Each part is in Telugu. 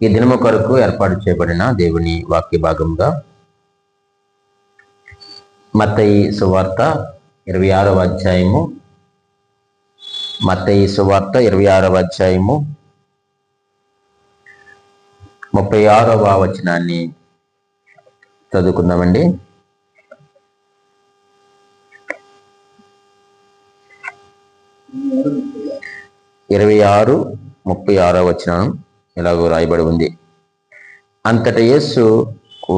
ఈ దినము కొరకు ఏర్పాటు చేయబడిన దేవుని వాక్య భాగంగా మత్తయి సువార్త 26వ అధ్యాయము, మత్తయి సువార్త 26వ అధ్యాయము 36వ వచనాన్ని చదువుకుందామండి. ఇరవై 36వ వచనం ఇలాగో రాయబడి ఉంది. అంతట యేసు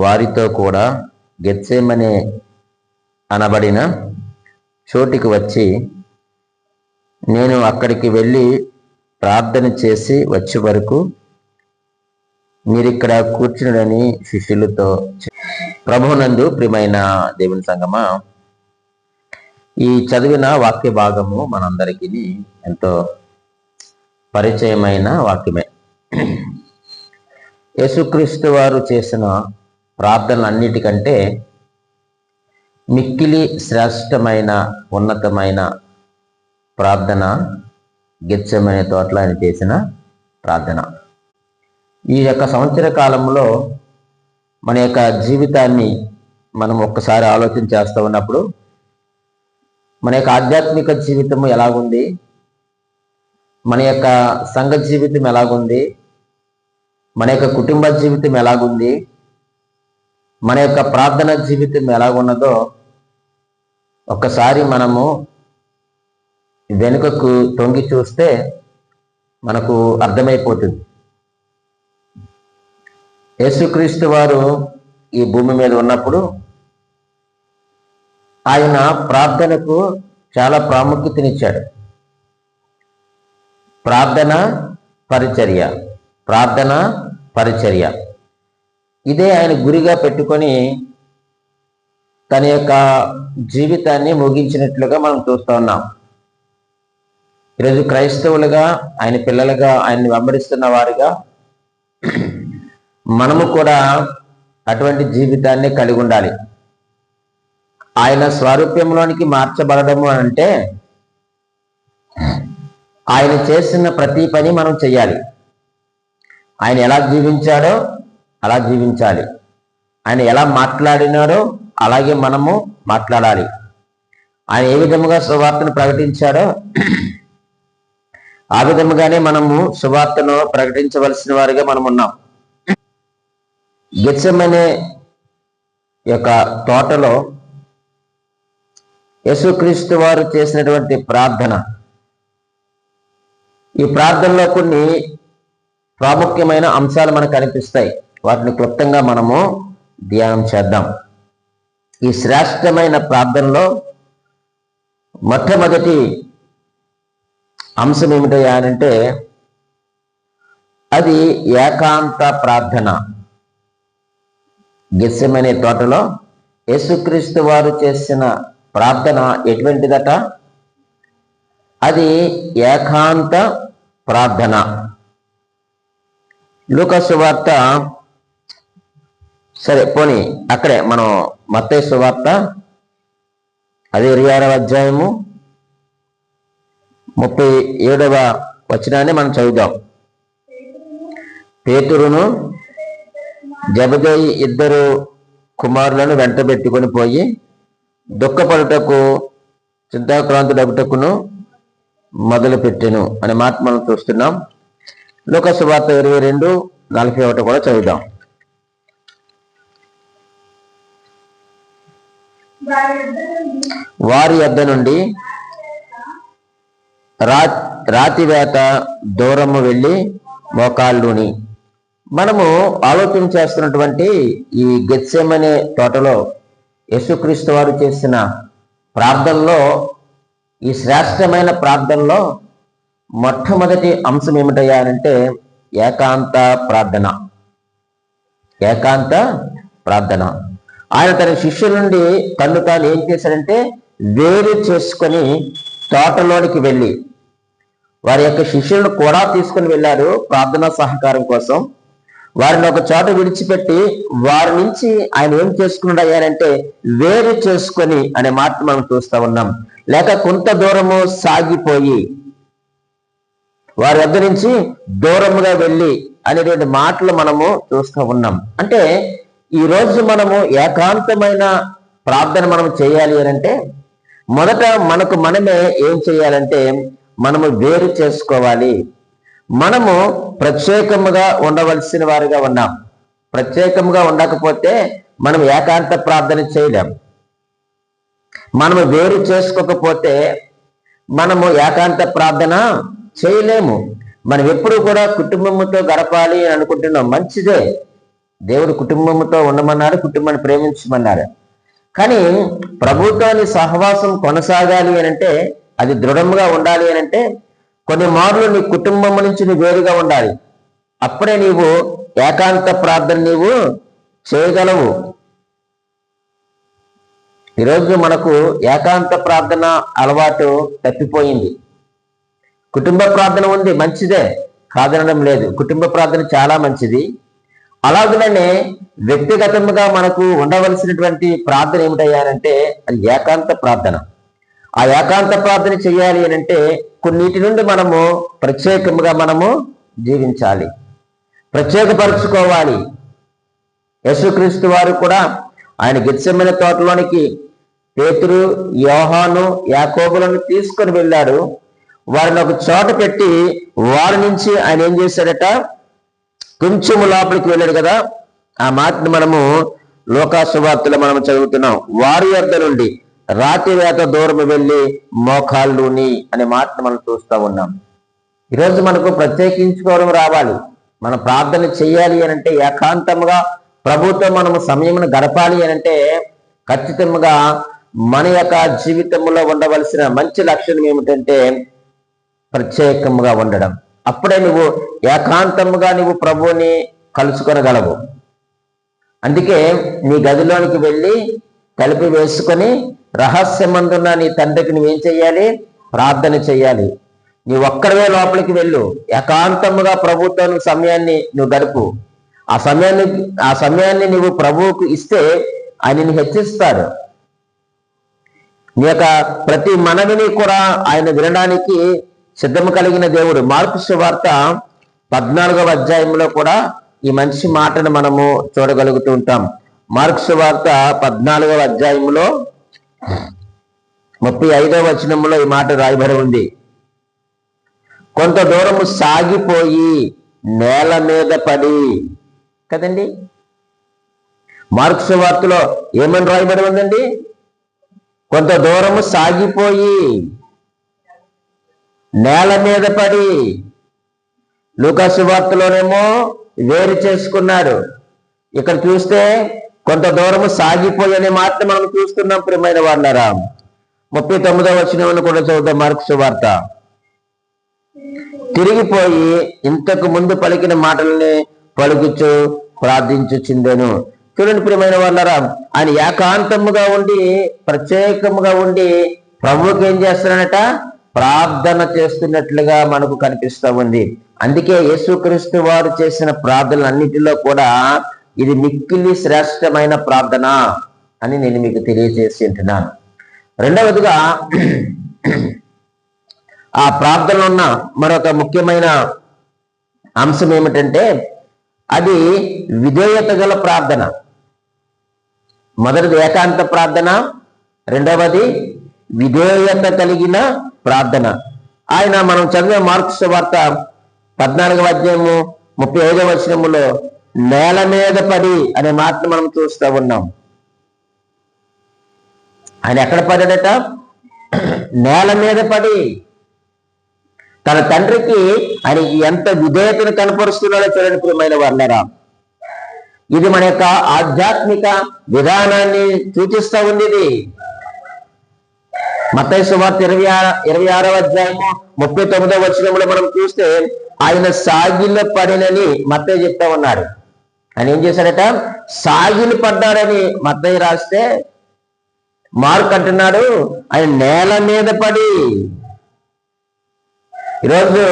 వారితో కూడా గెత్సేమనే అనబడిన చోటికి వచ్చి, నేను అక్కడికి వెళ్ళి ప్రార్థన చేసి వచ్చే వరకు మీరిక్కడ కూర్చునుడని శిష్యులతో. ప్రభునందు ప్రియమైన దేవుని సంగమా, ఈ చదివిన వాక్య భాగము మనందరికీ ఎంతో పరిచయమైన వాక్యమే. యేసుక్రీస్తు వారు చేసిన ప్రార్థనలన్నిటికంటే మిక్కిలి శ్రేష్టమైన ఉన్నతమైన ప్రార్థన గెత్సేమనే తోటలో ఆయన చేసిన ప్రార్థన. ఈ యొక్క సంవత్సర కాలంలో మన యొక్క జీవితాన్ని మనం ఒక్కసారి ఆలోచన చేస్తూ ఉన్నప్పుడు మన యొక్క ఆధ్యాత్మిక జీవితం ఎలాగుంది, మన యొక్క సంఘ జీవితం ఎలాగుంది, మన యొక్క కుటుంబ జీవితం ఎలాగుంది, మన యొక్క ప్రార్థన జీవితం ఎలాగున్నదో ఒక్కసారి మనము వెనుకకు తొంగి చూస్తే మనకు అర్థమైపోతుంది. యేసుక్రీస్తు వారు ఈ భూమి మీద ఉన్నప్పుడు ఆయన ప్రార్థనకు చాలా ప్రాముఖ్యతనిచ్చాడు. ప్రార్థన పరిచర్య ఇదే ఆయన గురిగా పెట్టుకొని తన యొక్క జీవితాన్ని ముగించినట్లుగా మనం చూస్తూ ఉన్నాం. ఈరోజు క్రైస్తవులుగా, ఆయన పిల్లలుగా, ఆయన్ని వెంబడిస్తున్న వారిగా మనము కూడా అటువంటి జీవితాన్ని కలిగి ఉండాలి. ఆయన స్వరూప్యంలోనికి మార్చబడము అంటే ఆయన చేసిన ప్రతి పని మనం చేయాలి. ఆయన ఎలా జీవించాడో అలా జీవించాలి. ఆయన ఎలా మాట్లాడినాడో అలాగే మనము మాట్లాడాలి. ఆయన ఏ విధముగా సువార్తను ప్రకటించాడో ఆ విధముగానే మనము సువార్తను ప్రకటించవలసిన వారిగా మనం ఉన్నాం. గెత్సేమనే యొక్క తోటలో యేసుక్రీస్తు వారు చేసినటువంటి ప్రార్థన, ఈ ప్రార్థనలో కొన్ని ప్రాముఖ్యమైన అంశాలు మనకు కనిపిస్తాయి. వాటిని క్లుప్తంగా మనము ధ్యానం చేద్దాం. ఈ శ్రేష్టమైన ప్రార్థనలో మొట్టమొదటి అంశం ఏమిటయ్యా అంటే అది ఏకాంత ప్రార్థన. గెత్సేమనే తోటలో యేసుక్రీస్తు వారు చేసిన ప్రార్థన ఎటువంటిదట? అది ఏకాంత ప్రార్థన. లూకా సువార్త, సరే పోనీ అక్కడే మనం మత్తయి సువార్త అది 26వ అధ్యాయము 37వ వచనాన్ని మనం చదువుదాం. పేతురును జెబెదయి ఇద్దరు కుమారులను వెంటబెట్టుకొని పోయి దుఃఖపడుటకు చింతాక్రాంతుడగుటకును మొదలుపెట్టెను అనే మాట మనం చూస్తున్నాం. లూకా సువార్త 22:41 కూడా చదువుదాం. వారి యొద్ద నుండి రాతివేత దూరము వెళ్ళి మోకాళ్ళుని. మనము ఆలోచన చేస్తున్నటువంటి ఈ గెత్సేమనే తోటలో యేసుక్రీస్తు వారు చేసిన ప్రార్థనలో, ఈ శ్రేష్టమైన ప్రార్థనలో మొట్టమొదటి అంశం ఏమిటయ్యా అంటే ఏకాంత ప్రార్థన. ఆయన తన శిష్యుల నుండి తను తాను ఏం చేశాడంటే వేరు చేసుకొని తోటలోనికి వెళ్ళి వారి యొక్క శిష్యులను కూడా తీసుకుని వెళ్ళారు ప్రార్థనా సహకారం కోసం. వారిని ఒక చోట విడిచిపెట్టి వారి నుంచి ఆయన ఏం చేసుకున్నాడంటే వేరు చేసుకొని అనే మాట మనం చూస్తూ ఉన్నాం. లేక కొంత దూరము సాగిపోయి వారి వద్ద నుంచి దూరముగా వెళ్ళి అనేటువంటి మాటలు మనము చూస్తూ ఉన్నాం. అంటే ఈరోజు మనము ఏకాంతమైన ప్రార్థన మనం చేయాలి అని అంటే మొదట మనకు మనమే ఏం చేయాలంటే మనము వేరు చేసుకోవాలి. మనము ప్రత్యేకముగా ఉండవలసిన వారిగా ఉన్నాం. ప్రత్యేకముగా ఉండకపోతే మనం ఏకాంత ప్రార్థన చేయలేం. మనము వేరు చేసుకోకపోతే మనము ఏకాంత ప్రార్థన చేయలేము. మనం ఎప్పుడు కూడా కుటుంబంతో గడపాలి అని అనుకుంటున్నాం, మంచిదే. దేవుడు కుటుంబంతో ఉండమన్నాడు, కుటుంబాన్ని ప్రేమించమన్నాడు. కానీ ప్రభుత్వాన్ని సహవాసం కొనసాగాలి అని అంటే, అది దృఢంగా ఉండాలి అని అంటే కొన్ని మార్లు నీ కుటుంబం నుంచి నువ్వు వేరుగా ఉండాలి. అప్పుడే నీవు ఏకాంత ప్రార్థన నీవు చేయగలవు. ఈరోజు మనకు ఏకాంత ప్రార్థన అలవాటు తప్పిపోయింది. కుటుంబ ప్రార్థన ఉంది, మంచిదే, కాదనడం లేదు. కుటుంబ ప్రార్థన చాలా మంచిది. అలాగనే వ్యక్తిగతంగా మనకు ఉండవలసినటువంటి ప్రార్థన ఏమిటయ్యానంటే అది ఏకాంత ప్రార్థన. ఆ ఏకాంత ప్రార్థన చేయాలి అని అంటే కొన్నిటి నుండి మనము ప్రత్యేకంగా మనము జీవించాలి, ప్రత్యేకపరచుకోవాలి. యేసుక్రీస్తు వారు కూడా ఆయన గెత్సెమనే తోటలోనికి పేతురు, యోహాను, యాకోబులను తీసుకొని వెళ్ళాడు. వారిని ఒక చోట పెట్టి వారి నుంచి ఆయన ఏం చేశాడట, కొంచెము లోపలికి వెళ్ళాడు కదా. ఆ మాటను మనము లోకా సువార్తలో మనం చదువుతున్నాం. వారి యొద్ద నుండి రాతి వేత దూరం వెళ్ళి మోకాళ్ళుని అనే మాటను మనం చూస్తూ ఉన్నాం. ఈరోజు మనకు ప్రత్యేకించుకోవడం రావాలి. మనం ప్రార్థన చేయాలి అని అంటే ఏకాంతంగా ప్రభుత్వం మనము సమయమును గడపాలి అని అంటే ఖచ్చితంగా మన యొక్క జీవితంలో ఉండవలసిన మంచి లక్షణం ఏమిటంటే ప్రత్యేకంగా ఉండడం. అప్పుడే నువ్వు ఏకాంతముగా నువ్వు ప్రభువుని కలుసుకొనగలవు. అందుకే నీ గదిలోనికి వెళ్ళి తలుపు వేసుకొని రహస్యమందున్న నీ తండ్రికి నువ్వేం చెయ్యాలి, ప్రార్థన చెయ్యాలి. నీ ఒక్కడవే లోపలికి వెళ్ళు, ఏకాంతముగా ప్రభుతో సమయాన్ని నువ్వు గడుపు. ఆ సమయాన్ని నువ్వు ప్రభువుకు ఇస్తే ఆయనని హెచ్చిస్తాడు. నీ యొక్క ప్రతి మనవిని కూడా ఆయన వినడానికి సిద్ధము కలిగిన దేవుడు. మార్కు సువార్త 14వ అధ్యాయంలో కూడా ఈ మంచి మాటను మనము చూడగలుగుతూ ఉంటాం. మార్కు సువార్త 14వ అధ్యాయంలో 35వ వచనంలో ఈ మాట రాయబడి ఉంది. కొంత దూరము సాగిపోయి నేల మీద పడి, కదండి. మార్కు సువార్తలో ఏమని రాయబడి ఉందండి? కొంత దూరము సాగిపోయి నేల మీద పడి. లూకా సువార్తలోనేమో వేరు చేసుకున్నాడు. ఇక్కడ చూస్తే కొంత దూరము సాగిపోయి అనే మాట మనం చూస్తున్నాం. ప్రియమైన వాళ్ళారా, 39వ వచనం కూడా చదువుతాం. మార్కు సువార్త తిరిగిపోయి ఇంతకు ముందు పలికిన మాటల్ని పలుకుచు ప్రార్థించుచుండెను. చూడండి ప్రియమైన వాళ్ళారా, ఆయన ఏకాంతముగా ఉండి ప్రత్యేకముగా ఉండి ప్రభువుకి ఏం చేస్తున్నాడట, ప్రార్థన చేస్తున్నట్లుగా మనకు కనిపిస్తూ ఉంది. అందుకే యేసుక్రీస్తు వారు చేసిన ప్రార్థనలన్నిటిలో కూడా ఇది మిక్కిలి శ్రేష్టమైన ప్రార్థన అని నేను మీకు తెలియజేసి ఉంటున్నాను. రెండవదిగా ఆ ప్రార్థనలో ఉన్న మరొక ముఖ్యమైన అంశం ఏమిటంటే అది విధేయత గల ప్రార్థన. మొదటిది ఏకాంత ప్రార్థన, రెండవది విధేయత కలిగిన ప్రార్థన. ఆయన మనం చదివే మార్కు సువార్త 14వ అధ్యాయము 35వ వచనములో నేల మీద పడి అనే మాటను మనం చూస్తూ ఉన్నాం. ఆయన ఎక్కడ పడాడట? నేల మీద పడి తన తండ్రికి ఆయన ఎంత విధేయతను కనపరుస్తున్నాడో చూడండి ప్రియమైన వాళ్ళారా. ఇది మన యొక్క ఆధ్యాత్మిక విధానాన్ని సూచిస్తూ ఉంది. ఇది మత్తయి సువార్త 26వ అధ్యాయము 39వ వచనంలో మనం చూస్తే ఆయన సాగిల పడినని మత్తయి చెప్తా ఉన్నాడు. ఆయన ఏం చేశాడట? సాగిలు పడ్డాడని మత్తయి రాస్తే మార్కు అంటున్నాడు ఆయన నేల మీద పడి. ఈరోజు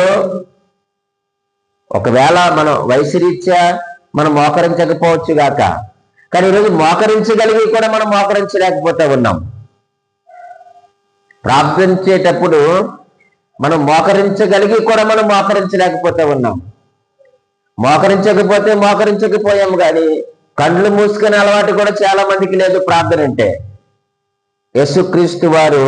ఒకవేళ మనం వయసు రీత్యా మనం మోకరించకపోవచ్చు గాక, కానీ ఈరోజు మోకరించగలిగి కూడా మనం మోకరించలేకపోతా ఉన్నాం. ప్రార్థించేటప్పుడు మనం మోకరించగలిగి కూడా మనం మోకరించలేకపోతా ఉన్నాం. మోకరించకపోతే మోకరించకపోయాము, కానీ కళ్ళు మూసుకునే అలవాటు కూడా చాలా మందికి లేదు ప్రార్థన అంటే. యేసుక్రీస్తు వారు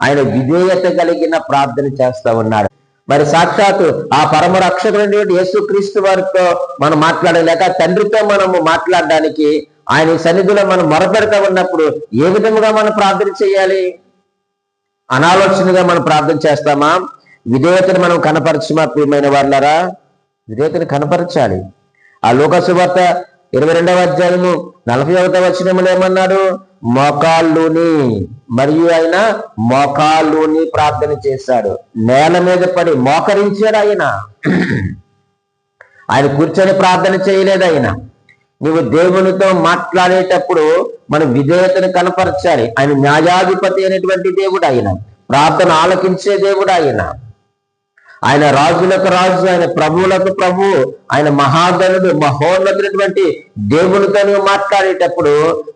ఆయన విధేయత కలిగిన ప్రార్థన చేస్తా ఉన్నాడు. మరి సాక్షాత్తు ఆ పరమ రక్షకుడు యేసుక్రీస్తు వారితో మనం మాట్లాడలేక తండ్రితో మనము మాట్లాడడానికి ఆయన సన్నిధిలో మనం మొరపెడతా ఉన్నప్పుడు ఏ విధముగా మనం ప్రార్థన చేయాలి? అనాలోచనగా మనం ప్రార్థన చేస్తామా? విధేయతను మనం కనపరచమా? ప్రియమైన వాళ్ళారా, విధేయతను కనపరచాలి. ఆ లూకా సువార్త 22వ అధ్యాయము 41వ వచనములో ఏమన్నాడు? మోకాళ్ళుని, మరియు ఆయన మోకాళ్ళుని ప్రార్థన చేశాడు. నేల మీద పడి మోకరించాడు ఆయన. ఆయన కూర్చొని ప్రార్థన చేయలేదు ఆయన. నువ్వు దేవునితో మాట్లాడేటప్పుడు మన విధేయతను కనపరచాలి. ఆయన న్యాయాధిపతి అయినటువంటి దేవుడు, ఆయన ప్రార్థన ఆలకించే దేవుడు, ఆయన రాజులకు రాజు, ఆయన ప్రభువులకు ప్రభు, ఆయన మహాగణుడు, మహోన్నతుడైనటువంటి దేవునితో నువ్వు మాట్లాడేటప్పుడు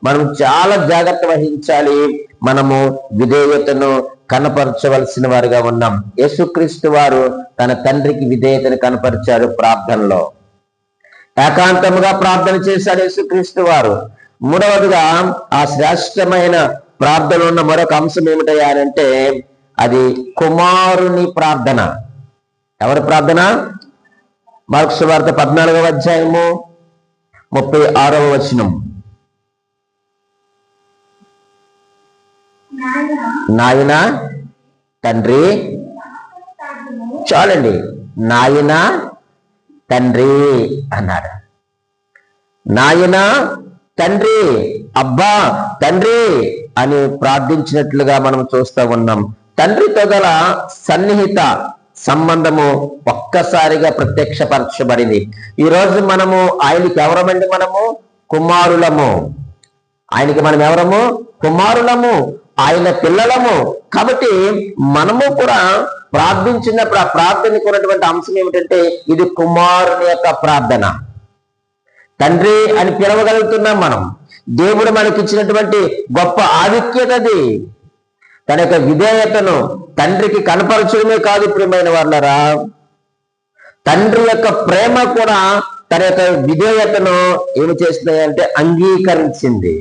మనం చాలా జాగ్రత్త వహించాలి. మనము విధేయతను కనపరచవలసిన వారుగా ఉన్నాం. యేసుక్రీస్తు వారు తన తండ్రికి విధేయతను కనపరిచారు ప్రార్థనలో. ఏకాంతముగా ప్రార్థన చేశాడు యేసుక్రీస్తు వారు. మూడవదిగా ఆ శ్రేష్టమైన ప్రార్థన ఉన్న మరొక అంశం ఏమిటంటే అది కుమారుని ప్రార్థన. ఎవరి ప్రార్థన? మార్కు సువార్త 14వ అధ్యాయము 36వ వచనం. నాయన తండ్రి, చాలండి, నాయన తండ్రి అన్నాడు. నాయన తండ్రి, అబ్బా తండ్రి అని ప్రార్థించినట్లుగా మనం చూస్తూ ఉన్నాం. తండ్రితో గల సన్నిహిత సంబంధము ఒక్కసారిగా ప్రత్యక్షపరచబడింది. ఈరోజు మనము ఆయనకి ఎవరమండి? మనము కుమారులము. ఆయనకి మనం ఎవరము? కుమారులము, ఆయన పిల్లలము. కాబట్టి మనము కూడా ప్రార్థించినప్పుడు ఆ ప్రార్థనకు ఉన్నటువంటి అంశం ఏమిటంటే ఇది కుమారుని యొక్క ప్రార్థన. తండ్రి అని పిలవగలుగుతున్నాం మనం. దేవుడు మనకిచ్చినటువంటి గొప్ప ఆధిక్యత అది. తన యొక్క విధేయతను తండ్రికి కనపరచడమే కాదు ప్రియమైన వాళ్ళరా, తండ్రి యొక్క ప్రేమ కూడా తన యొక్క విధేయతను ఏమి చేస్తున్నాయంటే అంగీకరించింది.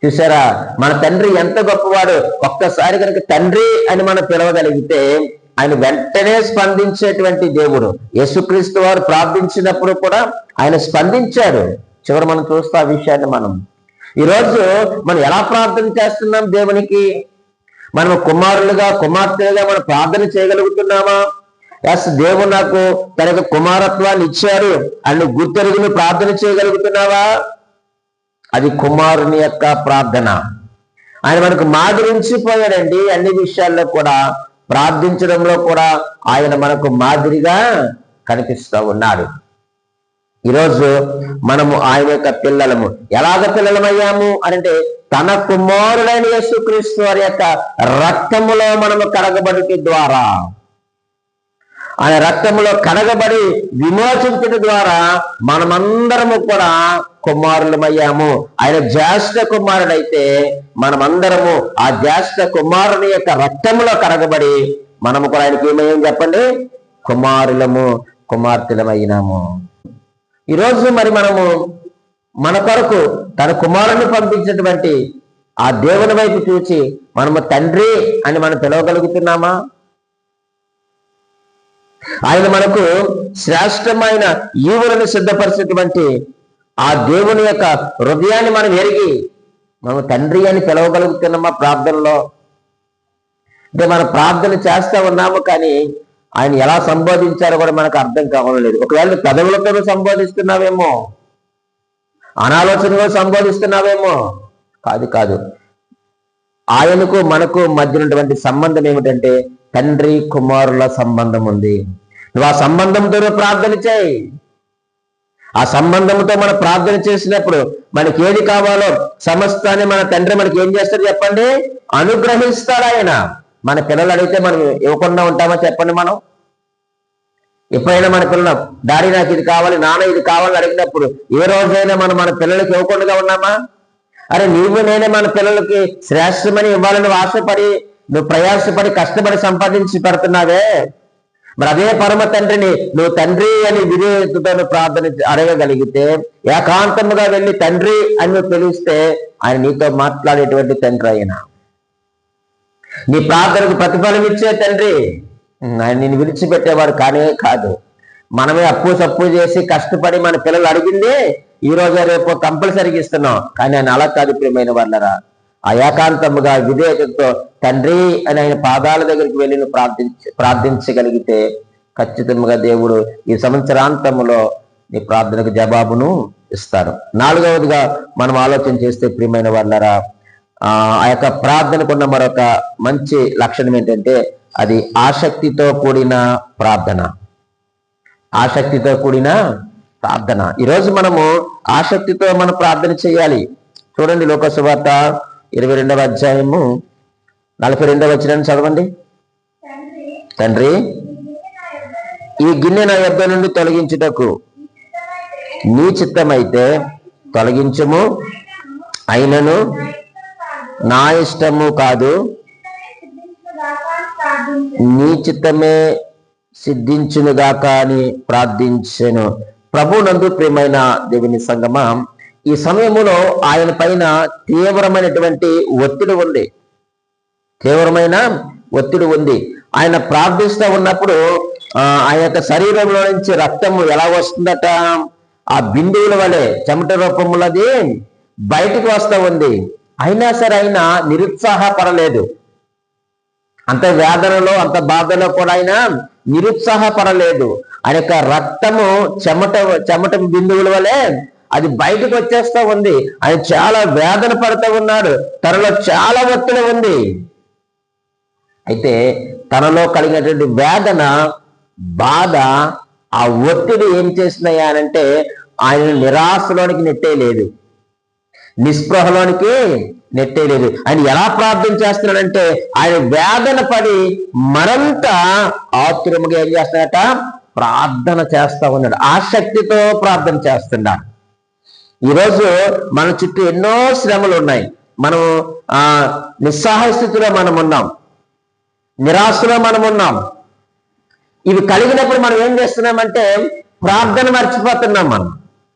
చూసారా, మన తండ్రి ఎంత గొప్పవాడు. ఒక్కసారి కనుక తండ్రి అని మనం పిలవగలిగితే ఆయన వెంటనే స్పందించేటువంటి దేవుడు. యేసుక్రీస్తు వారు ప్రార్థించినప్పుడు కూడా ఆయన స్పందించాడు. చివరి మనం చూస్తే ఆ విషయాన్ని మనం ఈరోజు మనం ఎలా ప్రార్థన చేస్తున్నాం దేవునికి? మనం కుమారులుగా కుమార్తెలుగా మనం ప్రార్థన చేయగలుగుతున్నామా? ఎస్, దేవుడు నాకు తన యొక్క కుమారత్వాన్ని ఇచ్చారు అని గుర్తెరుగుని ప్రార్థన చేయగలుగుతున్నావా? అది కుమారుని యొక్క ప్రార్థన. ఆయన మనకు మాదిరించిపోయాడండి. అన్ని విషయాల్లో కూడా, ప్రార్థించడంలో కూడా ఆయన మనకు మాదిరిగా కనిపిస్తూ ఉన్నాడు. ఈరోజు మనము ఆయన యొక్క పిల్లలము. ఎలాగ పిల్లలమయ్యాము అంటే తన కుమారుడైన యేసుక్రీస్తు వారి యొక్క రక్తములో మనము కడగబడుట ద్వారా, ఆయన రక్తములో కడగబడి విమోచించడం ద్వారా మనమందరము కూడా కుమారులమయ్యాము. ఆయన జ్యేష్ఠ కుమారుడైతే మనమందరము ఆ జ్యేష్ఠ కుమారుని యొక్క రక్తములో కడగబడి మనము కూడా ఆయనకి ఏమయ్యాము చెప్పండి? కుమారులము, కుమార్తెలమైనాము. ఈరోజు మరి మనము మన కొరకు తన కుమారుని పంపించినటువంటి ఆ దేవుని వైపు చూచి మనము తండ్రి అని మనం పిలవగలుగుతున్నామా? ఆయన మనకు శ్రేష్టమైన ఈవులను సిద్ధపరిచినటువంటి ఆ దేవుని యొక్క హృదయాన్ని మనం ఎరిగి మనం తండ్రి అని పిలవగలుగుతున్నామా ప్రార్థనలో? అంటే మనం ప్రార్థన చేస్తా ఉన్నాము, కానీ ఆయన ఎలా సంబోధించారో కూడా మనకు అర్థం కావడం లేదు. ఒకవేళ పెదవులతో సంబోధిస్తున్నావేమో, అనాలోచనగా సంబోధిస్తున్నావేమో. కాదు. ఆయనకు మనకు మధ్య ఉన్నటువంటి సంబంధం ఏమిటంటే తండ్రి కుమారుల సంబంధం ఉంది. నువ్వు ఆ సంబంధంతో ప్రార్థన చేయి. ఆ సంబంధంతో మనం ప్రార్థన చేసినప్పుడు మనకి ఏది కావాలో సమస్తాన్ని మన తండ్రి మనకి ఏం చేస్తాడు చెప్పండి? అనుగ్రహిస్తాడు ఆయన. మన పిల్లలు అడిగితే మనం ఇవ్వకుండా ఉంటామా చెప్పండి? మనం ఎప్పుడైనా మన పిల్లలు డాడీ నాకు ఇది కావాలి, నాన్న ఇది కావాలని అడిగినప్పుడు ఏ రోజైనా మనం మన పిల్లలకి ఇవ్వకుండా ఉన్నామా? అరే నీవు నేనే మన పిల్లలకి శ్రేష్టమని ఇవ్వాలని ఆశపడి నువ్వు ప్రయాసపడి కష్టపడి సంపాదించి పెడుతున్నావే, మరి అదే పరమ తండ్రిని నువ్వు తండ్రి అని విధేయతతో ప్రార్థన అడగగలిగితే, ఏకాంతముగా వెళ్ళి తండ్రి అని నువ్వు పిలిస్తే ఆయన నీతో మాట్లాడేటువంటి తండ్రి ఆయన, నీ ప్రార్థనకు ప్రతిఫలం ఇచ్చే తండ్రి. ఆయన నిన్ను విడిచిపెట్టేవాడు కానే కాదు. మనమే అప్పు సప్పు చేసి కష్టపడి మన పిల్లలు అడిగింది ఈ రోజు రేపు కంపల్సరీగా ఇస్తున్నాం, కానీ ఆయన అలా కాదు ప్రియమైన వాళ్ళరా. ఆ ఏకాంతముగా విధేయతతో తండ్రి అని ఆయన పాదాల దగ్గరికి వెళ్ళి ప్రార్థించగలిగితే ఖచ్చితంగా దేవుడు ఈ సంవత్సరాంతములో నీ ప్రార్థనకు జవాబును ఇస్తారు. నాలుగవదిగా మనం ఆలోచన చేస్తే ప్రియమైన వాళ్ళరా, ఆ యొక్క ప్రార్థనకున్న మరొక మంచి లక్షణం ఏంటంటే అది ఆసక్తితో కూడిన ప్రార్థన. ఆసక్తితో కూడిన ప్రార్థన. ఈరోజు మనము ఆసక్తితో మనం ప్రార్థన చేయాలి. చూడండి, లోక సువార్త 22వ అధ్యాయము 42వ వచనాన్ని చదవండి. తండ్రి, ఈ గిన్నె నా యొద్ద నుండి తొలగించుటకు నీ చిత్తమైతే తొలగించుము, అయినను నా ఇష్టము కాదు నీ చిత్తమే సిద్ధించునుగాక అని ప్రార్థించెను. ప్రభునందు ప్రియమైన దేవుని సంగమా, ఈ సమయంలో ఆయన పైన తీవ్రమైనటువంటి ఒత్తిడి ఉంది. తీవ్రమైన ఒత్తిడి ఉంది. ఆయన ప్రార్థిస్తూ ఉన్నప్పుడు ఆయన యొక్క శరీరంలో నుంచి రక్తము ఎలా వస్తుందట, ఆ బిందువుల వలె చెమట రూపములది బయటకు వస్తూ ఉంది. అయినా సరే ఆయన నిరుత్సాహపడలేదు. అంత వేదనలో అంత బాధలో కూడా ఆయన నిరుత్సాహపడలేదు. ఆయన యొక్క రక్తము చెమట బిందువుల వలె అది బయటకు వచ్చేస్తూ ఉంది. ఆయన చాలా వేదన పడుతూ ఉన్నాడు. తనలో చాలా ఒత్తిడి ఉంది. అయితే తనలో కలిగినటువంటి వేదన, బాధ, ఆ ఒత్తిడి ఏం చేస్తున్నాయా అనంటే ఆయన నిరాశలోనికి నెట్టేయలేదు, నిస్పృహలోనికి నెట్టేయలేదు. ఆయన ఎలా ప్రార్థన చేస్తున్నాడంటే ఆయన వేదన పడి మరింత ఆతురముగా ఏం చేస్తున్నాడట, ప్రార్థన చేస్తా ఉన్నాడు. ఆసక్తితో ప్రార్థన చేస్తున్నాడు. ఈరోజు మన చుట్టూ ఎన్నో శ్రమలు ఉన్నాయి. మనం నిస్సహాయ స్థితిలో మనం ఉన్నాం, నిరాశలో మనం ఉన్నాం. ఇవి కలిగినప్పుడు మనం ఏం చేస్తున్నామంటే ప్రార్థన మర్చిపోతున్నాం.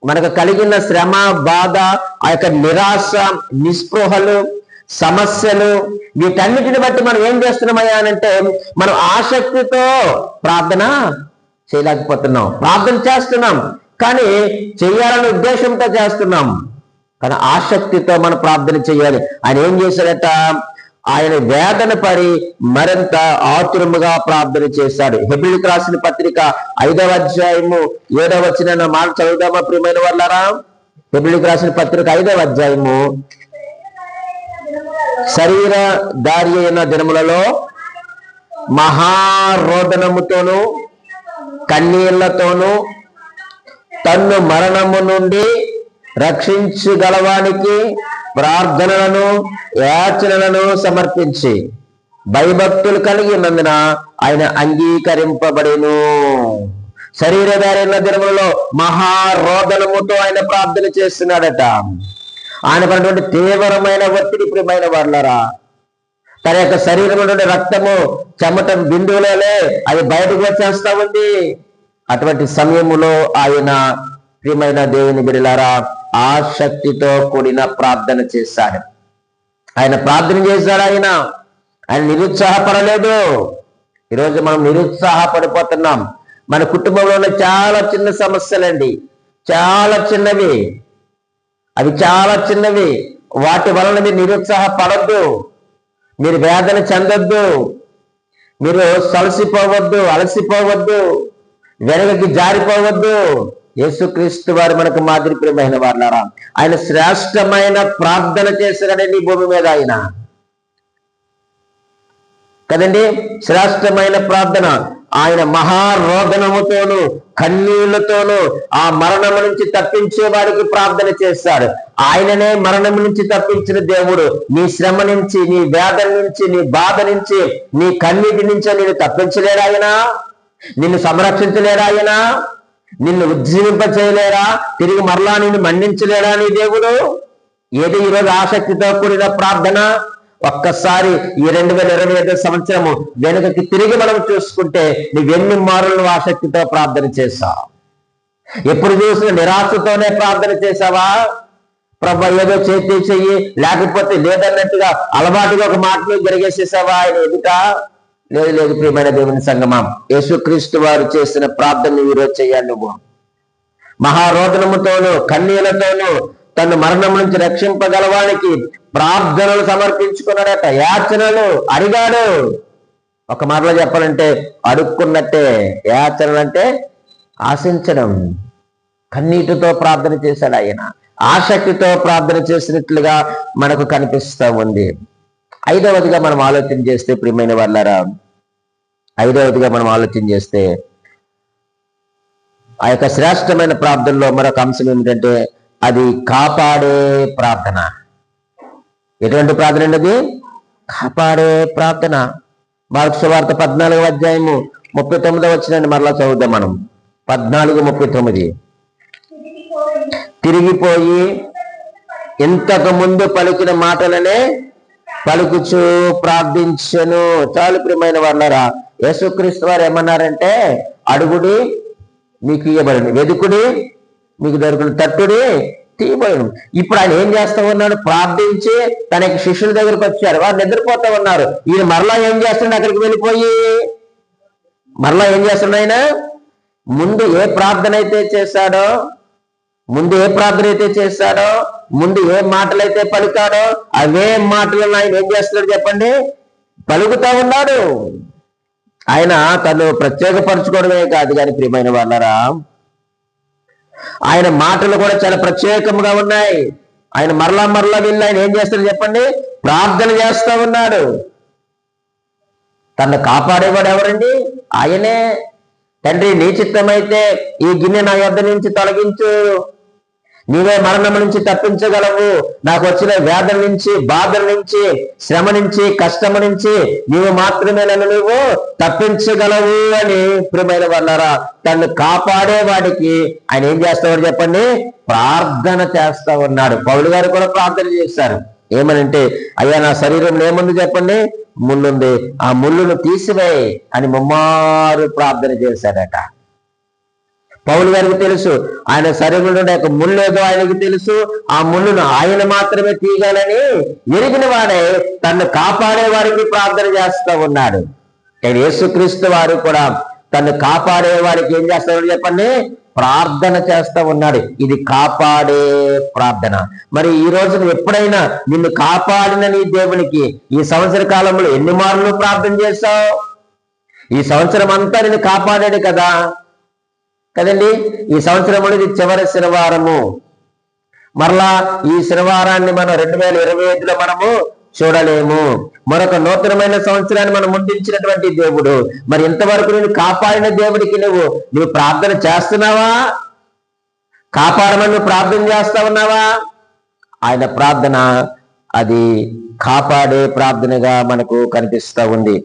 మనకు కలిగిన శ్రమ, బాధ, ఆ యొక్క నిరాశ, నిస్పృహలు, సమస్యలు, వీటన్నిటిని బట్టి మనం ఏం చేస్తున్నామయ్యా అనంటే మనం ఆసక్తితో ప్రార్థన చేయలేకపోతున్నాం. ప్రార్థన చేస్తున్నాం కానీ చేయాలనే ఉద్దేశంతో చేస్తున్నాం, కానీ ఆసక్తితో మనం ప్రార్థన చేయాలి. ఆయన ఏం చేశాడట, ఆయన వేదన పడి మరింత ఆతురముగా ప్రార్థన చేశాడు. హెబ్రీయులకు రాసిన పత్రిక 5వ అధ్యాయము 7వ వచనం మాట చదువుదామా ప్రియమైన వాళ్ళారా? హెబ్రీయులకు రాసిన పత్రిక 5వ అధ్యాయము, శరీర దారి అయిన దినములలో మహారోదనముతోను కన్నీళ్లతోనూ తన్ను మరణము నుండి రక్షించగలవానికి ప్రార్థనలను యాచనలను సమర్పించి భయభక్తులు కలిగి ఉన్నందున ఆయన అంగీకరింపబడెను. శరీరధారైన దినములలో మహారోదనముతో ఆయన ప్రార్థన చేస్తున్నాడట. ఆయన పడినటువంటి తీవ్రమైన ఒత్తిడి ప్రియమైన వాళ్ళరా, తన యొక్క శరీరంలో రక్తము చెమట బిందువులే అది బయటకు వచ్చేస్తా ఉంది. అటువంటి సమయములో ఆయన ప్రియమైన దేవుని బిడ్డలారా ఆసక్తితో కూడిన ప్రార్థన చేశాడు. ఆయన ప్రార్థన చేశాడు. ఆయన నిరుత్సాహపడలేదు. ఈరోజు మనం నిరుత్సాహపడిపోతున్నాం. మన కుటుంబంలో ఉన్న చాలా చిన్న సమస్యలండి, చాలా చిన్నవి, అవి చాలా చిన్నవి. వాటి వలన మీరు నిరుత్సాహపడద్దు, మీరు వేదన చెందొద్దు, మీరు అలసిపోవద్దు, వెనకకి జారిపోవద్దు. యేసుక్రీస్తు వారు మనకు మాదిరి ప్రియమైన వాళ్ళారా, ఆయన శ్రేష్టమైన ప్రార్థన చేశాడండి ఈ భూమి మీద. ఆయన కదండి శ్రేష్టమైన ప్రార్థన. ఆయన మహారోదనముతోను కన్నీళ్లతోనూ ఆ మరణము నుంచి తప్పించే వారికి ప్రార్థన చేశాడు. ఆయననే మరణం నుంచి తప్పించిన దేవుడు. నీ శ్రమ నుంచి, నీ వేదన నుంచి, నీ బాధ నుంచి, నీ కన్నీటి నుంచి నేను తప్పించలేడా ఆయన? నిన్ను సంరక్షించలేడా ఆయన? నిన్ను ఉజ్జీవింప చేయలేరా? తిరిగి మరలా నిన్ను మన్నించలేడా నీ దేవుడు? ఏది ఈరోజు ఆసక్తితో కూడిన ప్రార్థన? ఒక్కసారి ఈ 2025 సంవత్సరము వెనుకకి తిరిగి మనం చూసుకుంటే నువ్వెన్ని మారులు ఆసక్తితో ప్రార్థన చేశావు? ఎప్పుడు చూసిన నిరాశతోనే ప్రార్థన చేశావా? ప్రభు ఏదో చేతి చెయ్యి, లేకపోతే లేదన్నట్టుగా అలవాటుగా ఒక మాటలు జరిగేసేసావా ఆయన ఎదుట? లేదు ప్రియమైన దేవుని సంగమం, యేసుక్రీస్తు వారు చేసిన ప్రార్థన ఈరోజు చేయాలి. నువ్వు మహారోదనముతోనూ కన్నీళ్లతోనూ తను మరణం నుంచి రక్షింపగలవానికి ప్రార్థనలు సమర్పించుకున్నాడట, యాచనలు అడిగాడు. ఒక మాటలో చెప్పాలంటే అడుక్కున్నట్టే. యాచనలు అంటే ఆశించడం. కన్నీటితో ప్రార్థన చేశాడు ఆయన, ఆసక్తితో ప్రార్థన చేసినట్లుగా మనకు కనిపిస్తూ ఉంది. ఐదవదిగా మనం ఆలోచన చేస్తే ప్రియమైన వాళ్ళారా, ఆ యొక్క శ్రేష్టమైన ప్రార్థనలో మరొక అంశం ఏమిటంటే అది కాపాడే ప్రార్థన. ఎటువంటి ప్రార్థన అండి అది? కాపాడే ప్రార్థన. మార్కు సువార్త 14వ అధ్యాయము 39వ వచనాన్ని మరలా చదువుదాం మనం. 14:39. తిరిగిపోయి ఇంతకు ముందు పలికిన మాటలనే పలుకుచు ప్రార్థించను. చాలు ప్రియమైన వాళ్ళారా, యేసుక్రీస్తు వారు ఏమన్నారంటే అడుగుడి మీకు ఇయ్యబడును, వెదుకుడి మీకు దొరుకును, తట్టుడి తీయబడును. ఇప్పుడు ఆయన ఏం చేస్తా ఉన్నాడు? ప్రార్థించి తన శిష్యుల దగ్గరకు వచ్చారు, వారు నిద్రపోతా ఉన్నారు. ఈయన మరలా ఏం చేస్తున్నాడు? అక్కడికి వెళ్ళిపోయి మరలా ఏం చేస్తున్నాడు ఆయన? ముందు ఏ ప్రార్థన అయితే చేశాడో, ముందు ఏ మాటలైతే పలికాడో అవే మాటలను ఆయన ఏం చేస్తున్నాడు చెప్పండి? పలుకుతా ఉన్నాడు. ఆయన తను ప్రత్యేకపరచుకోవడమే కాదు కానీ ప్రియమైన వాళ్ళరా, ఆయన మాటలు కూడా చాలా ప్రత్యేకంగా ఉన్నాయి. ఆయన మరలా వెళ్ళి ఆయన ఏం చేస్తాడు చెప్పండి? ప్రార్థన చేస్తా ఉన్నాడు. తను కాపాడేవాడు ఎవరండి? ఆయనే. తండ్రి నీ చిత్తమైతే ఈ గిన్నె నా యొద్ద నుంచి తొలగించు, నీవే మరణం నుంచి తప్పించగలవు, నాకు వచ్చిన వేదన నుంచి, బాధల నుంచి, శ్రమ నుంచి, కష్టము నుంచి నీవు మాత్రమే నన్ను నువ్వు తప్పించగలవు అని ప్రియమైన వాళ్ళారా, తను కాపాడేవాడికి ఆయన ఏం చేస్తాడు చెప్పండి? ప్రార్థన చేస్తా ఉన్నాడు. పౌలు గారు కూడా ప్రార్థన చేశారు. ఏమనంటే, అయ్యా నా శరీరంలో ఏముంది చెప్పండి? ముళ్ళుంది, ఆ ముళ్ళును తీసివేయి అని ముమ్మారు ప్రార్థన చేశాడట. పౌలు గారికి తెలుసు ఆయన శరీరంలో ఒక ముళ్ళేదో ఆయనకి తెలుసు, ఆ ముళ్ళును ఆయన మాత్రమే తీయగలని ఎరిగిన వాడే తను కాపాడే వారికి ప్రార్థన చేస్తూ ఉన్నాడు. యేసుక్రీస్తు వారు కూడా తను కాపాడే వారికి ఏం చేస్తాడు చెప్పండి? ప్రార్థన చేస్తూ ఉన్నాడు. ఇది కాపాడే ప్రార్థన. మరి ఈ రోజున ఎప్పుడైనా నిన్ను కాపాడిన నీ దేవునికి ఈ సంవత్సర కాలంలో ఎన్ని మార్లు ప్రార్థన చేస్తావు? ఈ సంవత్సరం అంతా నిన్ను కాపాడాడు కదండి. ఈ సంవత్సరంలో ఇది చివరి శనివారము. మరలా ఈ శనివారాన్ని మనం 2025లో మనము చూడలేము. మరొక నూతనమైన సంవత్సరాన్ని మనం ముందుంచినటువంటి దేవుడు. మరి ఇంతవరకు నేను కాపాడిన దేవుడికి నువ్వు ప్రార్థన చేస్తున్నావా? కాపాడమని నువ్వు ప్రార్థన చేస్తా ఉన్నావా? ఆయన ప్రార్థన అది కాపాడే ప్రార్థనగా మనకు కనిపిస్తూ ఉంది.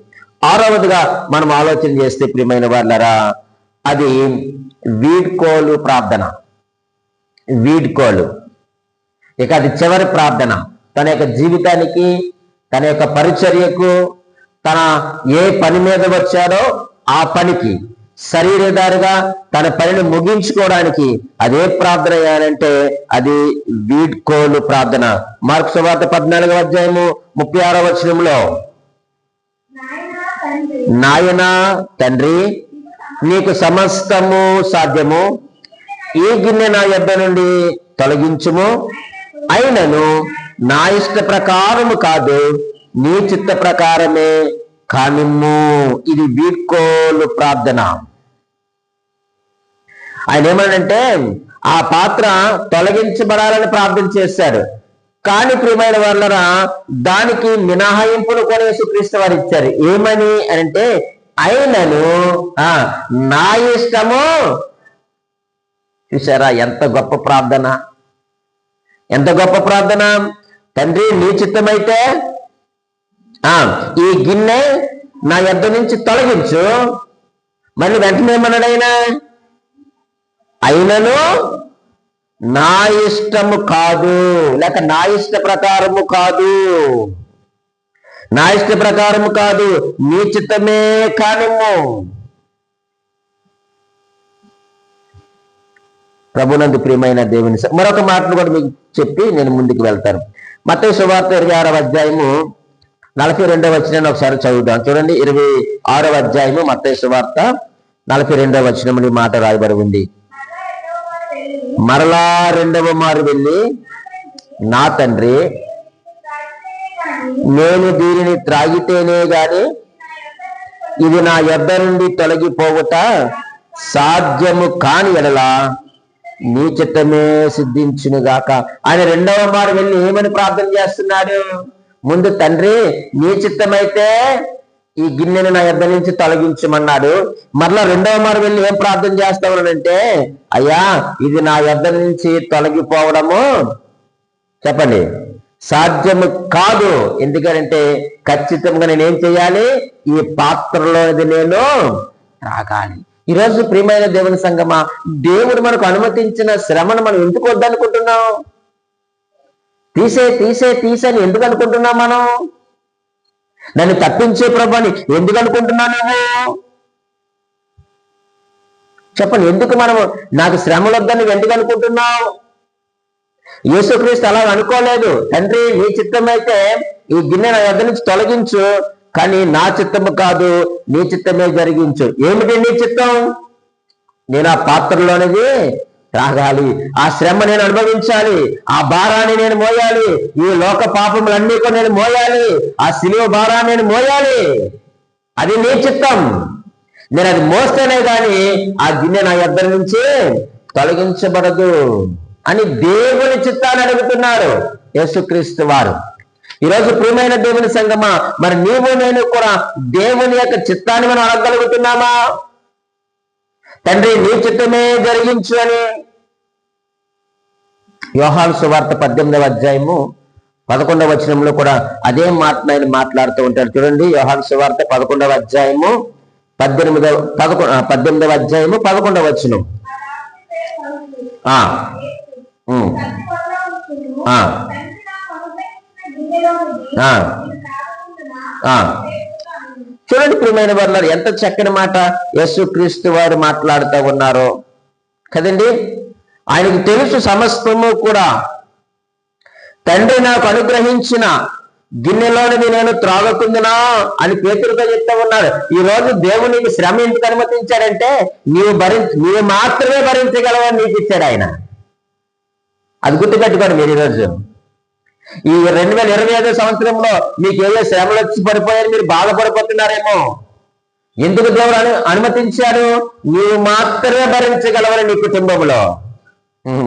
ఆరవదిగా మనం ఆలోచన చేస్తే ప్రియమైన వాళ్ళరా, అది వీడ్కోలు ప్రార్థన. ఇక అది చివరి ప్రార్థన. తన యొక్క జీవితానికి, తన యొక్క పరిచర్యకు, తన ఏ పని మీద వచ్చాడో ఆ పనికి శరీరధారిగా తన పనిని ముగించుకోవడానికి అదే ప్రార్థన ఏనంటే అది వీడ్కోలు ప్రార్థన. మార్కు సువార్త 14వ అధ్యాయము 36వ వచనంలో, నాయనా తండ్రి నీకు సమస్తము సాధ్యము, ఈ గిన్నె నా యొద్ద నుండి తొలగించుము, అయినను నా ఇష్ట ప్రకారము కాదు నీ చిత్త ప్రకారమే కానిమ్ము. ఇది వీడ్కోలు ప్రార్థన. ఆయన ఏమనంటే ఆ పాత్ర తొలగించబడాలని ప్రార్థన చేశాడు. కానీ ప్రియమైన వాళ్ళరా, దానికి మినహాయింపును కూడా యేసుక్రీస్తు వారు ఇచ్చారు. ఏమని అంటే, అయినను నా ఇష్టము. చూసారా ఎంత గొప్ప ప్రార్థన, ఎంత గొప్ప ప్రార్థన. తండ్రి నీ చిత్తమైతే ఈ గిన్నె నా యొద్ద నుంచి తొలగించు. మళ్ళీ వెంటనే ఏమన్నాడైనా, అయినను నా ఇష్టము కాదు, లేక నా ఇష్ట ప్రకారము కాదు. నా ఇష్ట ప్రకారం కాదు, నీ చిత్తమే కానిమ్ము. ప్రభునందు ప్రియమైన దేవుని మరొక మాటను కూడా మీకు చెప్పి నేను ముందుకు వెళ్తాను. మత్తయి సువార్త 26వ అధ్యాయము 42వ వచనాన్ని ఒకసారి చదువుదాం. చూడండి, 26వ అధ్యాయము మత్తయి సువార్త 42వ వచనం ఈ మాట రాయబడి ఉంది. మరలా రెండవ మారు వెళ్ళి, నా తండ్రి, నేను దీనిని త్రాగితేనే గాని ఇది నా యొద్ద నుండి తొలగిపోవుట సాధ్యము కాని ఎడల నీ చిత్తమే సిద్ధించునుగాక. ఆయన రెండవ మారు వెళ్ళి ఏమని ప్రార్థన చేస్తున్నాడు? ముందు తండ్రి, నీ చిత్తమైతే ఈ గిన్నెను నా యొద్ద నుంచి తొలగించమన్నాడు. మరలా రెండవ మారు వెళ్ళి ఏం ప్రార్థన చేస్తామనంటే, అయ్యా ఇది నా యొద్ద నుంచి తొలగిపోవడము చెప్పండి సాధ్యము కాదు. ఎందుకంటే ఖచ్చితంగా నేనేం చేయాలి? ఈ పాత్రలోది నేను త్రాగాలి. ఈరోజు ప్రియమైన దేవుని సంగమా, దేవుడు మనకు అనుమతించిన శ్రమను మనం ఎందుకు వద్దనుకుంటున్నాం? తీసేని ఎందుకు అనుకుంటున్నాం? మనం నన్ను తప్పించే ప్రభుని ఎందుకు అనుకుంటున్నావు నువ్వు? చెప్పండి, ఎందుకు మనము నాకు శ్రమలు వద్దని ఎందుకు అనుకుంటున్నావు? యేసుక్రీస్తు అలా అనుకోలేదు. తండ్రి, నీ చిత్తం అయితే ఈ గిన్నె నా యొద్ద నుంచి తొలగించు, కానీ నా చిత్తము కాదు, నీ చిత్తమే జరిగించు. ఏమిటి నీ చిత్తం? నేను ఆ పాత్రలోనిది త్రాగాలి, ఆ శ్రమ నేను అనుభవించాలి, ఆ భారాన్ని నేను మోయాలి, ఈ లోక పాపములన్నీ కూడా నేను మోయాలి, ఆ శిలువ భారాన్ని నేను మోయాలి. అది నీ చిత్తం. నేను అది మోస్తేనే గాని ఆ గిన్నె నా యొద్ద నుంచి తొలగించబడదు అని దేవుని చిత్తాన్ని అడుగుతున్నారు యేసుక్రీస్తు వారు. ఈరోజు ప్రియమైన దేవుని సంగమా, మరి నీవు నేను కూడా దేవుని యొక్క చిత్తాన్ని మనం అడగగలుగుతున్నామా? తండ్రి, నీ చిత్తమే జరిగించు అని. యోహాను సువార్త 18వ అధ్యాయము 11వ వచనంలో కూడా అదే మాట ఆయన మాట్లాడుతూ ఉంటాడు. చూడండి, యోహాను సువార్త 11వ అధ్యాయము 18వ అధ్యాయము 11వ వచనం. చూడండి ప్రియమైన వారు, ఎంత చక్కని మాట యేసుక్రీస్తు వారు మాట్లాడుతూ ఉన్నారో కదండి. ఆయనకు తెలుసు సమస్తము కూడా. తండ్రి నాకు అనుగ్రహించిన గిన్నెలోనిది నేను త్రాగకుందునా అని పేతురుతో చెప్తా ఉన్నారు. ఈ రోజు దేవునికి శ్రమ ఎందుకు అనుమతించాడంటే నీవు మాత్రమే భరించగలవని నీకు ఇచ్చాడు ఆయన. అది గుర్తుపెట్టుకోండి మీరు. ఈరోజు ఈ 2025 సంవత్సరంలో మీకు ఏదో శ్రమలు వచ్చి పడిపోయారు, మీరు బాధపడిపోతున్నారేమో. ఎందుకు దేవుడు అనుమతించాడు? నీవు మాత్రమే భరించగలవని నీ కుటుంబంలో.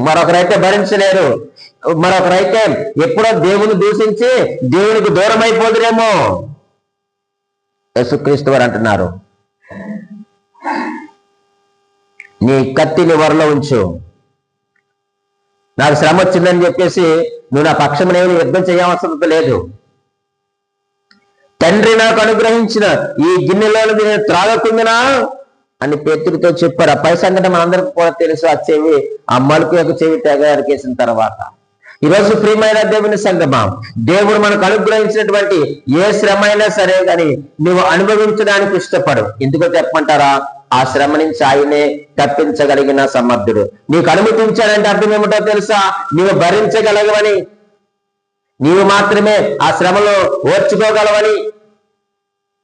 మరొకరైతే భరించలేరు. మరొకరైతే ఎప్పుడో దేవుని దూషించి దేవునికి దూరం అయిపోదురేమో. యేసుక్రీస్తు వారు అంటున్నారు, నీ కత్తిని వరలో ఉంచు. నాకు శ్రమ వచ్చిందని చెప్పేసి నువ్వు నా పక్షం నేను యుద్ధం చేయవలసిన లేదు. తండ్రి నాకు అనుగ్రహించిన ఈ గిన్నెలో నేను త్రాగకుందునా అని పేతురుతో చెప్పారు. ఆ పై సంఘటన మనందరికీ కూడా తెలుసు. ఆ చెవి, ఆ మలుపు యొక్క చెవి తెగ అరికేసిన తర్వాత. ఈరోజు ప్రియమైన దేవుని సంగమా, దేవుడు మనకు అనుగ్రహించినటువంటి ఏ శ్రమ అయినా సరే కానీ నువ్వు అనుభవించడానికి ఇష్టపడు. ఎందుకో చెప్పమంటారా? ఆ శ్రమ నుంచి ఆయనే తప్పించగలిగిన సమర్థుడు. నీకు అనుమతించాడంటే అర్థం ఏమిటో తెలుసా? నీవు భరించగలగవని, నీవు మాత్రమే ఆ శ్రమలో ఓర్చుకోగలవని.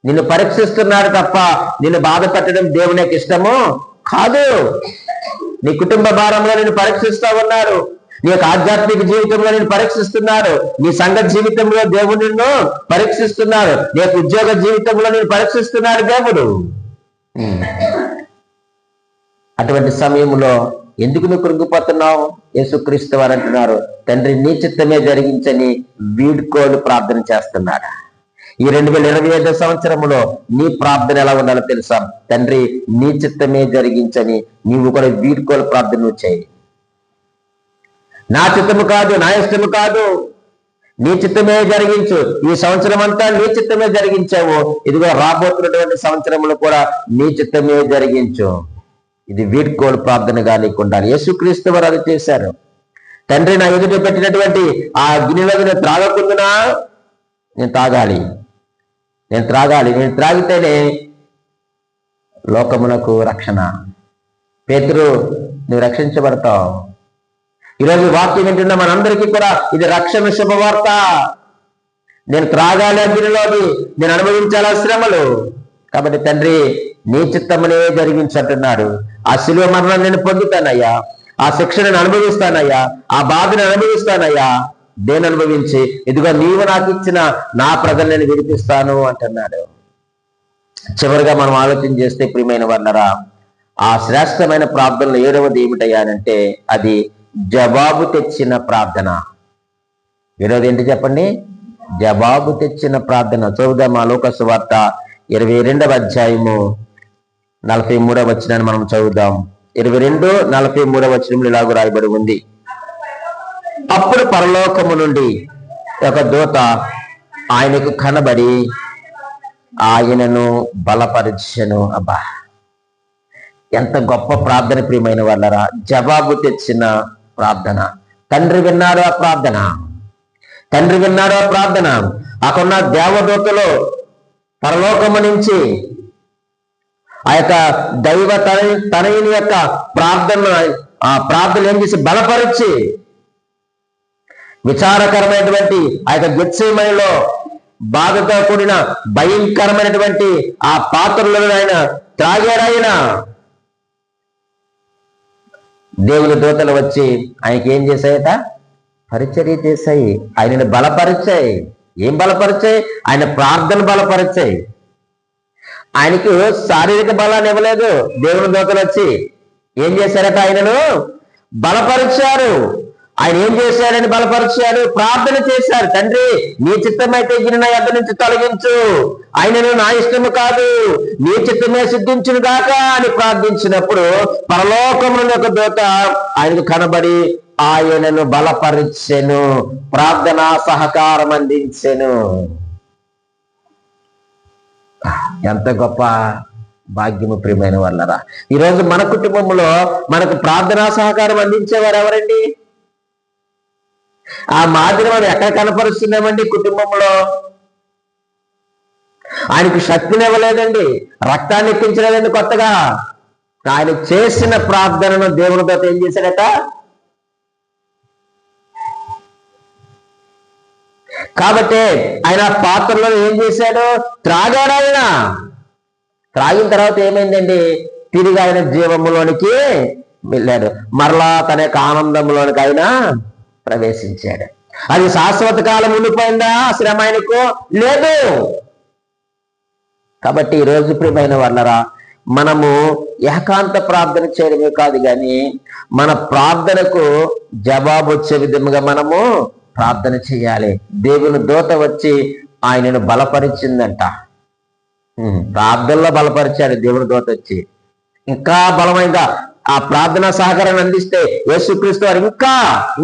నిన్ను పరీక్షిస్తున్నాడు తప్ప నిన్ను బాధ పెట్టడం దేవునికి ఇష్టము కాదు. నీ కుటుంబ భారంలో నిన్ను పరీక్షిస్తా ఉన్నారు. నీ యొక్క ఆధ్యాత్మిక జీవితంలో నేను పరీక్షిస్తున్నాడు. నీ సంఘ జీవితంలో దేవుడు నిన్ను పరీక్షిస్తున్నాడు. నీ యొక్క ఉద్యోగ జీవితంలో నేను పరీక్షిస్తున్నాడు దేవుడు. అటువంటి సమయంలో ఎందుకు నువ్వు కృంగిపోతున్నావు? యేసుక్రీస్తు వారు అంటున్నారు, తండ్రి నీ చిత్తమే జరిగించని వీడ్కోలు ప్రార్థన చేస్తున్నాడా? ఈ 2025 సంవత్సరంలో నీ ప్రార్థన ఎలా ఉండాలో తెలుసా? తండ్రి నీ చిత్తమే జరిగించని నీవు కూడా వీడ్కోలు ప్రార్థన నువ్వు చేయి. నా చిత్తము కాదు, నా ఇష్టము కాదు, నీ చిత్తమే జరిగించు. ఈ సంవత్సరం అంతా నీ చిత్తమే జరిగించావు. ఇదిగో రాబోతున్నటువంటి సంవత్సరంలో కూడా నీ చిత్తమే జరిగించు. ఇది వీడ్కోలు ప్రార్థనగా నీకు ఉండాలి. యేసుక్రీస్తు వారు అది చేశారు. తండ్రి నా ఎదుట పెట్టినటువంటి ఆ గిన్నెలో నేను త్రాగకుందునా నేను తాగాలి. నేను త్రాగాలి, నేను త్రాగితేనే లోకమునకు రక్షణ. పేతురు, నువ్వు రక్షించబడతావు. ఈరోజు వాక్యం వింటున్న మనందరికీ కూడా ఇది రక్షణ శుభవార్త. నేను త్రాగాలి అగ్నిలోని, నేను అనుభవించాలి శ్రమలు. కాబట్టి తండ్రి, నీ చిత్తమునే జరిగించంటున్నాడు. ఆ శిలువ మరణం నేను పొందుతానయ్యా, ఆ శిక్షణను అనుభవిస్తానయ్యా, ఆ బాధను అనుభవిస్తానయ్యా. దేని అనుభవించి, ఇదిగో నీవు నాకు ఇచ్చిన నా ప్రజలు నేను విడిపిస్తాను అంటున్నాడు. చివరిగా మనం ఆలోచన చేస్తే ప్రియమైన వర్ణరా, ఆ శ్రేష్టమైన ప్రార్థనలు 7వది ఏమిటయ్యానంటే అది జవాబు తెచ్చిన ప్రార్థన. 7వది ఏంటి చెప్పండి? జవాబు తెచ్చిన ప్రార్థన. చదువుదాం లూకా సువార్త 22వ అధ్యాయము 43వ వచనాన్ని మనం చదువుదాం. 22:43 వచనంలో ఇలాగ రాయబడి ఉంది, అప్పుడు పరలోకము నుండి ఒక దూత ఆయనకు కనబడి ఆయనను బలపరిచెను. అబ్బా, ఎంత గొప్ప ప్రార్థన ప్రియమైన వాళ్ళరా! జవాబు తెచ్చిన ప్రార్థన. తండ్రి విన్నాడు ఆ ప్రార్థన, తండ్రి విన్నాడు ఆ ప్రార్థన. అక్కడున్న దేవదూతలు పరలోకము నుంచి ఆ యొక్క దైవ తనయుని యొక్క ఆ ప్రార్థన ఏం చేసి బలపరిచి విచారకరమైనటువంటి ఆ యొక్క గెత్సేమనీలో బాధతో కూడిన భయంకరమైనటువంటి ఆ పాత్రలను ఆయన త్రాగాడాయన. దేవుని దూతలు వచ్చి ఆయనకి ఏం చేశాయట? పరిచర్య చేశాయి, ఆయనను బలపరిచాయి. ఏం బలపరిచాయి? ఆయన ప్రార్థన బలపరిచాయి. ఆయనకు శారీరక బలాన్ని ఇవ్వలేదు. దేవుని దూతలు వచ్చి ఏం చేశారట? ఆయనను బలపరిచారు. ఆయన ఏం చేశారని బలపరిచారు? ప్రార్థన చేశారు. తండ్రి, నీ చిత్తమైతే ఈయన నా యొద్ద నుంచి తొలగించు, ఆయనను నా ఇష్టము కాదు, నీ చిత్తమే సిద్ధించును గాక అని ప్రార్థించినప్పుడు పరలోకమున ఒక దూత ఆయనకు కనబడి ఆయనను బలపరిచెను, ప్రార్థనా సహకారం అందించెను. ఎంత గొప్ప భాగ్యము ప్రియమైన వాళ్ళరా! ఈరోజు మన కుటుంబంలో మనకు ప్రార్థనా సహకారం అందించేవారు ఎవరండి? ఆ మాదిరి మనం ఎక్కడ కనపరుస్తున్నామండి? కుటుంబంలో. ఆయనకు శక్తిని ఇవ్వలేదండి, రక్తాన్ని ఎక్కించలేదండి కొత్తగా. ఆయన చేసిన ప్రార్థనను దేవునితో ఏం చేశాడట? కాబట్టి ఆయన పాత్రలో ఏం చేశాడు? త్రాగాడు. ఆయన త్రాగిన తర్వాత ఏమైందండి? తిరిగి ఆయన జీవములోనికి వెళ్ళాడు. మరలా తన యొక్క ఆనందంలోనికి ఆయన ప్రవేశించాడు. అది శాశ్వత కాలం ఉండిపోయిందా శ్రమ ఆయనకు? లేదు. కాబట్టి ఈరోజు ప్రియమైన వాళ్ళరా, మనము ఏకాంత ప్రార్థన చేయడమే కాదు కానీ మన ప్రార్థనకు జవాబు వచ్చే విధముగా మనము ప్రార్థన చేయాలి. దేవుని దూత వచ్చి ఆయనను బలపరిచిందంట. ప్రార్థనలో బలపరిచాడు దేవుని దూత వచ్చి. ఇంకా బలమైందా ఆ ప్రార్థనా సహకారాన్ని అందిస్తే యేసుక్రీస్తు వారు ఇంకా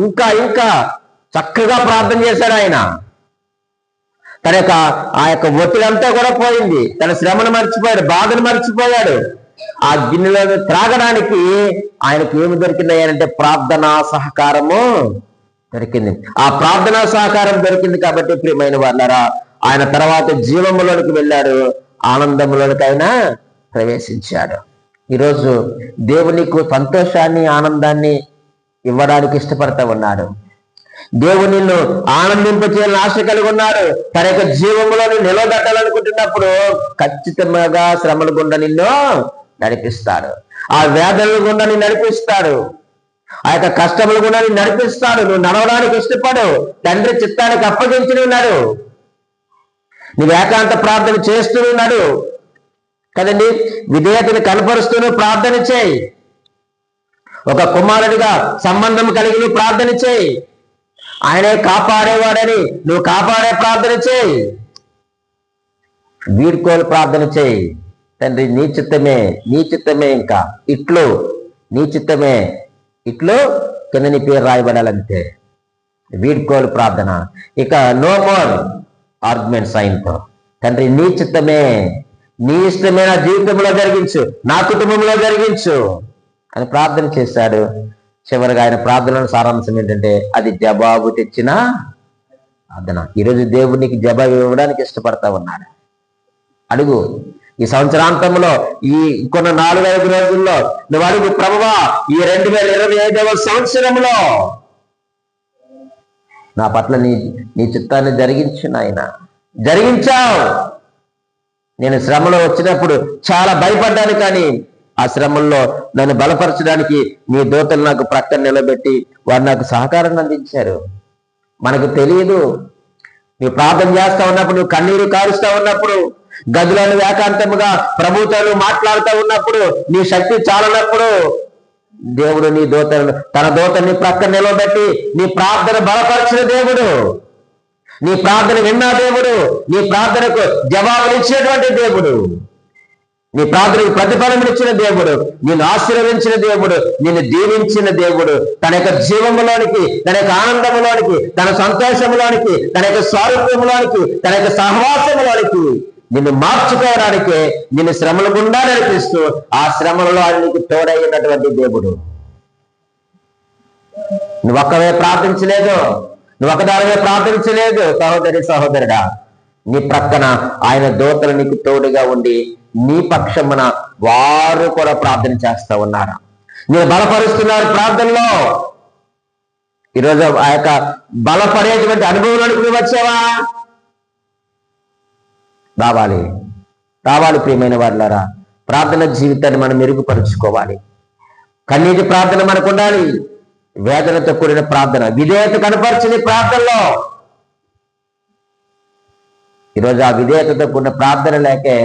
ఇంకా ఇంకా చక్కగా ప్రార్థన చేశాడు. ఆయన తన యొక్క ఆ యొక్క ఒత్తిడంతా కూడా పోయింది, తన శ్రమను మర్చిపోయాడు, బాధను మర్చిపోయాడు. ఆ గిన్నెలో త్రాగడానికి ఆయనకు ఏమి దొరికిందయ్యానంటే ప్రార్థనా సహకారము దొరికింది. ఆ ప్రార్థనా సహకారం దొరికింది కాబట్టి ప్రియమైన వాళ్ళరా, ఆయన తర్వాత జీవములోనికి వెళ్ళాడు, ఆనందంలోనికి ఆయన ప్రవేశించాడు. ఈరోజు దేవునికి సంతోషాన్ని, ఆనందాన్ని ఇవ్వడానికి ఇష్టపడతా ఉన్నాడు. దేవుడు నిన్ను ఆనందింపచేయాలని ఆశ కలిగి ఉన్నాడు. తన యొక్క జీవంలో నిలబెట్టాలనుకుంటున్నప్పుడు ఖచ్చితంగా శ్రమల గుండా నిన్ను నడిపిస్తాడు, ఆ వేదనల గుండా నిన్ను నడిపిస్తాడు, ఆ యొక్క కష్టముల గుండా నిన్ను నడిపిస్తాడు. నువ్వు నడవడానికి ఇష్టపడు, తండ్రి చిత్తానికి అప్పగించి ఉన్నాడు. నువ్వు ఏకాంత ప్రార్థన చేస్తూ ఉన్నాడు కదండి, విధేయతను కనపరుస్తూనే ప్రార్థన చేయి. ఒక కుమారుడిగా సంబంధం కలిగి ప్రార్థన చేయి. ఆయనే కాపాడేవాడని నువ్వు కాపాడే ప్రార్థన చేయి. వీడ్కోలు ప్రార్థన చేయి. తండ్రి, నీ చిత్తమే, నీ చిత్తమే, ఇంకా ఇట్లు నీ చిత్తమే, ఇట్లు కింద నీ పేరు రాయబడాలంతే. వీడ్కోలు ప్రార్థన. ఇక నో మోర్ ఆర్గ్యుమెంట్స్ ఆయనతో. తండ్రి, నీ చిత్తమే, నీ ఇష్టమే నా జీవితంలో జరిగించు, నా కుటుంబంలో జరిగించు అని ప్రార్థన చేశాడు. చివరిగా ఆయన ప్రార్థనల సారాంశం ఏంటంటే అది జవాబు తెచ్చిన ప్రార్థన. ఈరోజు దేవునికి జవాబు ఇవ్వడానికి ఇష్టపడతా ఉన్నాడు. అడుగు. ఈ సంవత్సరాంతంలో ఈ కొన్న 4-5 రోజుల్లో నువ్వు అడుగు, ప్రభువా ఈ 2025వ సంవత్సరంలో నా పట్ల నీ చిత్తాన్ని జరిగించు నాయన. జరిగించావు. నేను శ్రమలో వచ్చినప్పుడు చాలా భయపడ్డాను, కానీ ఆ శ్రమల్లో నన్ను బలపరచడానికి నీ దూతలు నాకు ప్రక్కన నిలబెట్టి వారు నాకు సహకారాన్ని అందించారు. మనకు తెలియదు. నువ్వు ప్రార్థన చేస్తా ఉన్నప్పుడు, నువ్వు కన్నీరు కారుస్తా ఉన్నప్పుడు, గదులను ఏకాంతముగా ప్రభుత్వాలు మాట్లాడుతూ ఉన్నప్పుడు, నీ శక్తి చాలనప్పుడు దేవుడు నీ దూతలను, తన దూతని ప్రక్కన నిలబెట్టి నీ ప్రార్థన బలపరిచిన దేవుడు, నీ ప్రార్థన విన్న దేవుడు, నీ ప్రార్థనకు జవాబునిచ్చినటువంటి దేవుడు, నీ ప్రార్థనకు ప్రతిఫలం ఇచ్చిన దేవుడు, నిన్ను ఆశీర్వదించిన దేవుడు, నిన్ను దీవించిన దేవుడు, తన యొక్క జీవములోనికి, తన యొక్క ఆనందములోనికి, తన సంతోషంలోనికి, తన యొక్క స్వారూప్యములోనికి, తన యొక్క సహవాసములోనికి నిన్ను మార్చుకోవడానికే నిన్ను శ్రమల గుండా నడిపిస్తూ ఆ శ్రమలలో నీకు తోడైనటువంటి దేవుడు. నువ్వు ఒక్కవే ప్రార్థించలేదు, నువ్వు ఒకదానివే ప్రార్థించలేదు. సహోదరి సహోదరుడా, నీ ప్రక్కన ఆయన దూతలు నీకు తోడుగా ఉండి నీ పక్షమున వారు కూడా ప్రార్థన చేస్తా ఉన్నారు. నేను బలపరుస్తున్నారు ప్రార్థనలో. ఈరోజు ఆ యొక్క బలపడేటువంటి అనుభవంలోకి నువ్వు వచ్చావా? రావాలి ప్రియమైన వారులారా. ప్రార్థన జీవితాన్ని మనం మెరుగుపరుచుకోవాలి. కన్నీటి ప్రార్థన మనకు ఉండాలి. వేదనతో కూడిన ప్రార్థన, విధేయత కనపరిచింది ప్రార్థనలో. ఈరోజు ఆ విధేయతతో కూడిన ప్రార్థన లేకే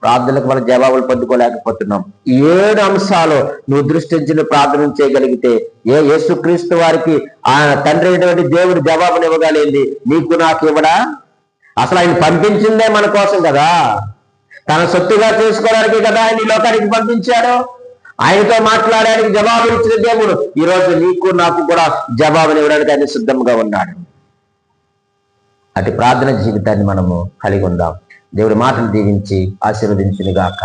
ప్రార్థనలకు మనం జవాబులు పొందుకోలేకపోతున్నాం. 7 అంశాలు నువ్వు దృష్టించిన ప్రార్థన చేయగలిగితే యేసుక్రీస్తు వారికి ఆయన తండ్రి అయినటువంటి దేవుడు జవాబునివ్వగలిగింది, నీకు నాకు ఇవ్వడా? అసలు ఆయన పంపించిందే మన కోసం కదా, తన సొత్తుగా చేసుకోవడానికి కదా ఆయన ఈ లోకానికి పంపించాడు. ఆయనతో మాట్లాడడానికి జవాబు ఇచ్చిన దేవుడు ఈరోజు నీకు నాకు కూడా జవాబునివ్వడానికి ఆయన సిద్ధంగా ఉన్నాడు. అటు ప్రార్థన జీవితాన్ని మనము కలిగి ఉందాం. దేవుడి మాటలు దీవించి ఆశీర్వదించునుగాక.